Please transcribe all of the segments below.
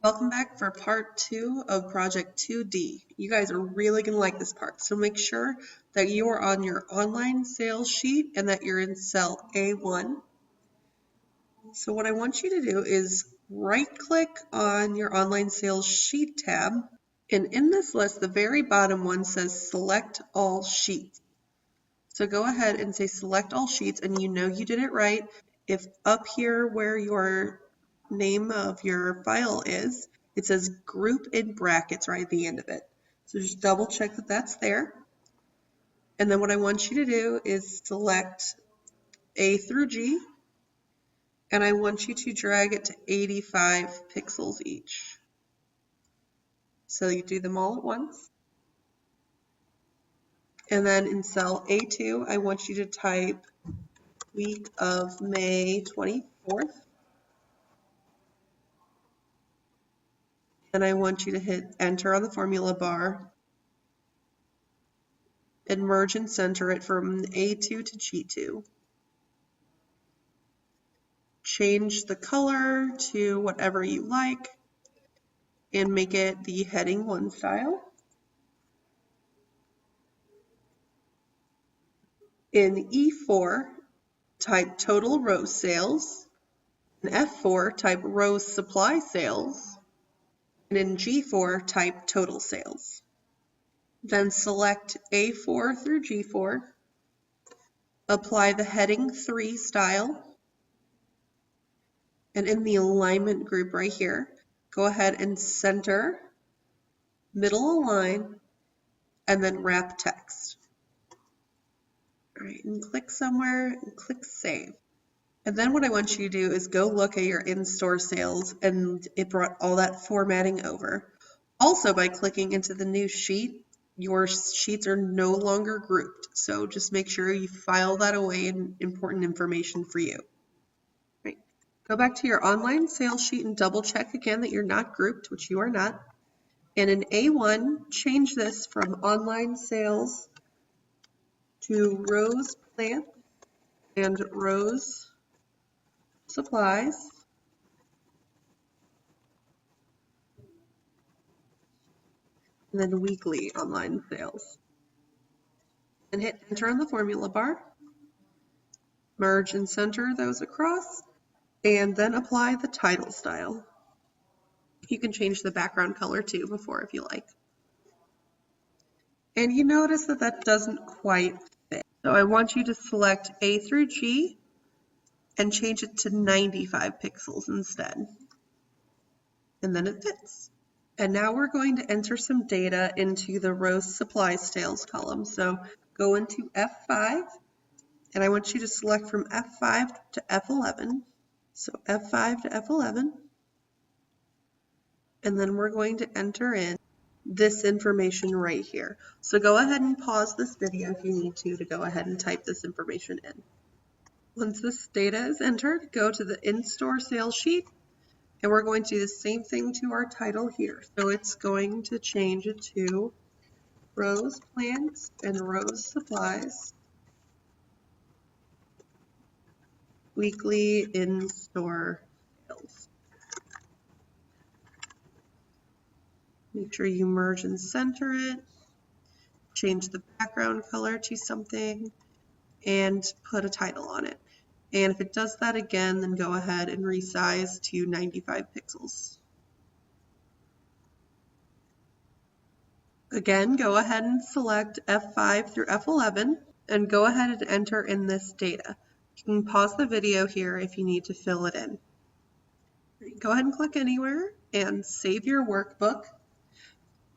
Welcome back for part 2 of project 2D. You guys are really going to like this part, so make sure that you are on your online sales sheet and that you're in cell A1. So what I want you to do is right-click on your online sales sheet tab, and in this list, the very bottom one says select all sheets. So go ahead and say select all sheets, and you know you did it right if up here where your name of your file is, it says group in brackets right at the end of it. So just double check that that's there. And then what I want you to do is select A through G, and I want you to drag it to 85 pixels each. So you do them all at once. And then in cell A2, I want you to type week of May 24th. And I want you to hit enter on the formula bar and merge and center it from A2 to G2. Change the color to whatever you like and make it the heading 1 style. In E4, type total rose sales. In F4, type rose supply sales. And in G4, type total sales. Then select A4 through G4. Apply the heading 3 style. And in the alignment group right here, go ahead and center, middle align, and then wrap text. All right, and click somewhere and click save. And then what I want you to do is go look at your in-store sales, and it brought all that formatting over. Also, by clicking into the new sheet, your sheets are no longer grouped. So just make sure you file that away in important information for you. Right. Go back to your online sales sheet and double check again that you're not grouped, which you are not. And in A1, change this from online sales to rose plant and rose supplies. And then weekly online sales. And hit enter on the formula bar. Merge and center those across, and then apply the title style. You can change the background color too before if you like. And you notice that that doesn't quite fit. So I want you to select A through G and change it to 95 pixels instead. And then it fits. And now we're going to enter some data into the rose supply sales column. So go into F5, and I want you to select from F5 to F11. So F5 to F11. And then we're going to enter in this information right here. So go ahead and pause this video if you need to go ahead and type this information in. Once this data is entered, go to the in-store sales sheet, and we're going to do the same thing to our title here. So it's going to change it to rose plants and rose supplies, weekly in-store sales. Make sure you merge and center it, change the background color to something, and put a title on it. And if it does that again, then go ahead and resize to 95 pixels. Again, go ahead and select F5 through F11 and go ahead and enter in this data. You can pause the video here if you need to fill it in. Go ahead and click anywhere and save your workbook.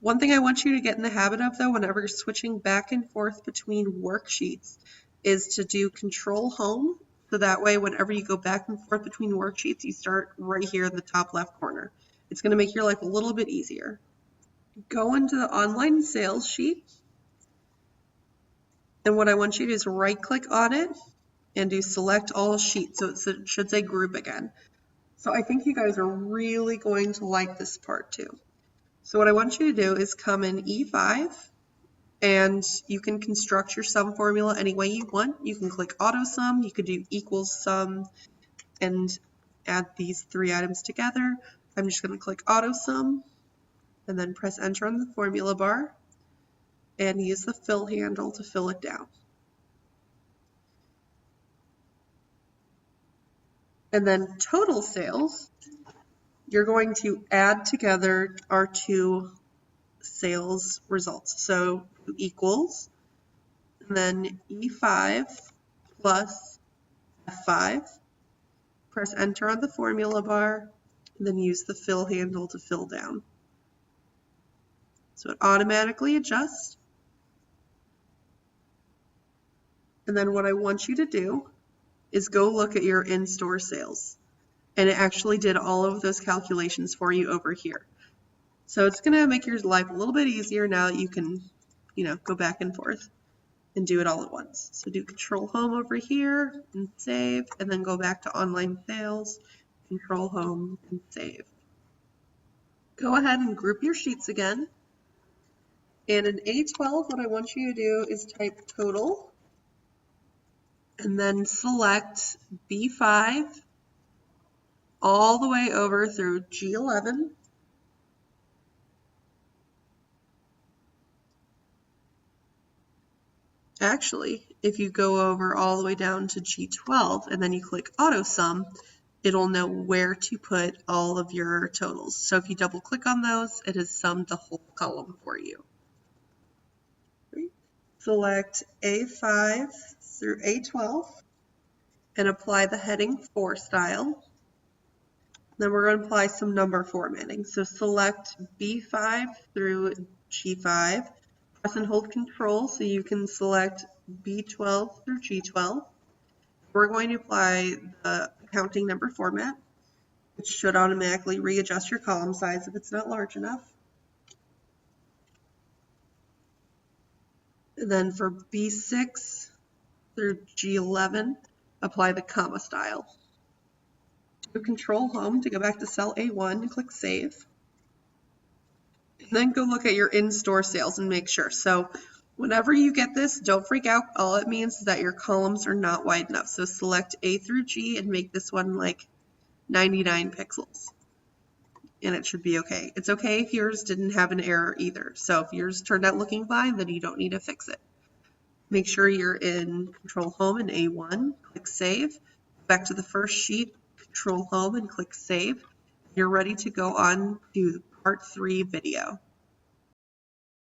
One thing I want you to get in the habit of, though, whenever you're switching back and forth between worksheets, is to do Control Home. So that way, whenever you go back and forth between worksheets, you start right here in the top left corner. It's going to make your life a little bit easier. Go into the online sales sheet. And what I want you to do is right-click on it and do Select All Sheets. So it should say Group again. So I think you guys are really going to like this part too. So what I want you to do is come in E5, and you can construct your sum formula any way you want. You can click auto sum, you could do equals sum and add these 3 items together, I'm just going to click auto sum and then press enter on the formula bar and use the fill handle to fill it down. And then total sales, you're going to add together our two sales results. So equals, and then E5 plus F5. Press enter on the formula bar, and then use the fill handle to fill down. So it automatically adjusts. And then what I want you to do is go look at your in-store sales. And it actually did all of those calculations for you over here. So it's going to make your life a little bit easier now that you can, go back and forth and do it all at once. So do Control Home over here and save, and then go back to online sales, Control Home and save. Go ahead and group your sheets again. And in A12, what I want you to do is type total and then select B5 all the way over through G11. Actually, if you go over all the way down to G12 and then you click auto sum, it'll know where to put all of your totals. So if you double click on those, it has summed the whole column for you. Select A5 through A12 and apply the heading 4 style. Then we're going to apply some number formatting. So select B5 through G5. Press and hold Control so you can select B12 through G12. We're going to apply the accounting number format, which should automatically readjust your column size if it's not large enough. And then for B6 through G11, apply the comma style. Do Control Home to go back to cell A1 and click Save. And then go look at your in-store sales and make sure. So whenever you get this, don't freak out. All it means is that your columns are not wide enough. So select A through G and make this one like 99 pixels. And it should be okay. It's okay if yours didn't have an error either. So if yours turned out looking fine, then you don't need to fix it. Make sure you're in Control Home and A1, click Save. Back to the first sheet, Control Home and click Save. You're ready to go on to Part 3 video.